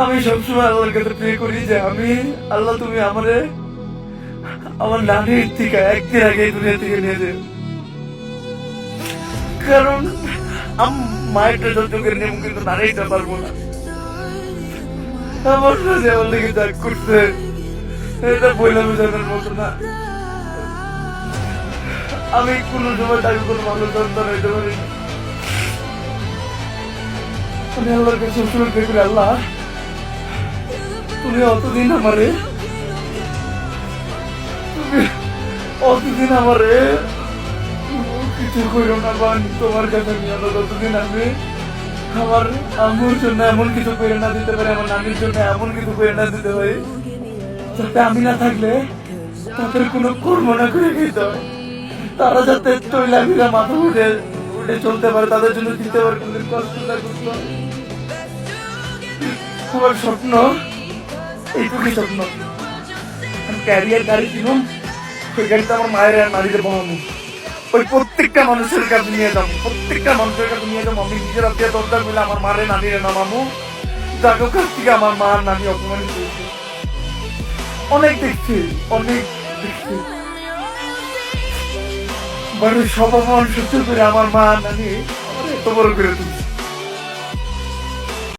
আমি সবসময় আল্লাহর কাছে প্রে করি যে আল্লাহ তুমি আমারে আমার নানির থেকে একদিন আগে এই দুনিয়া থেকে নিয়ে যাও, কারণ মায়েরটা সহ্য করে নেব কিন্তু নানিটা পারবো না। আমার সাথে আমার লেগে যা করছে এটা বইলে বোঝানোর মতো না। আমি কোনো সময় তাকে কোনো মানুষ সন্তান হইতে পারি না। আমি আল্লাহর কাছে সবসময় প্রে করি, আল্লাহ তুমি অতদিন আমারে কিছু করো না, বা তোমার কাছে নিয়ে ততদিন আমি আমার আম্মুর জন্য এমন কিছু করে না দিতে পারি, আমার নানির জন্য এমন কিছু করে না দিতে পারি যাতে আমি না থাকলে তাদের কোনো কর্ম না করে দিতে হয়, তারা যাতে তৈলাভিরা মাথা উঠে উঠে চলতে পারে, তাদের জন্য দিতে পারে, কোনদিন কষ্ট না করতে হয়। আমার স্বপ্ন এইটুকুই স্বপ্ন, আমি ক্যারিয়ার গাড়ি কিনুন, ওই গাড়িতে আমার মায়ের আর নারীদের বহামু, ওই প্রত্যেকটা মানুষের কাছে নিয়ে যাবো, প্রত্যেকটা মানুষের কাছে নিয়ে যাবো। আমি নিজের আত্মীয় দরকার মিলে আমার মারে নানিরে নামাবো, যাদের কাছ থেকে আমার মা আর নানি অপমানিত হয়েছে। অনেক দেখছি, অনেক দেখছি, সব অপমান সহ্য করে আমার মা নানি এত বড় করে তুলছে।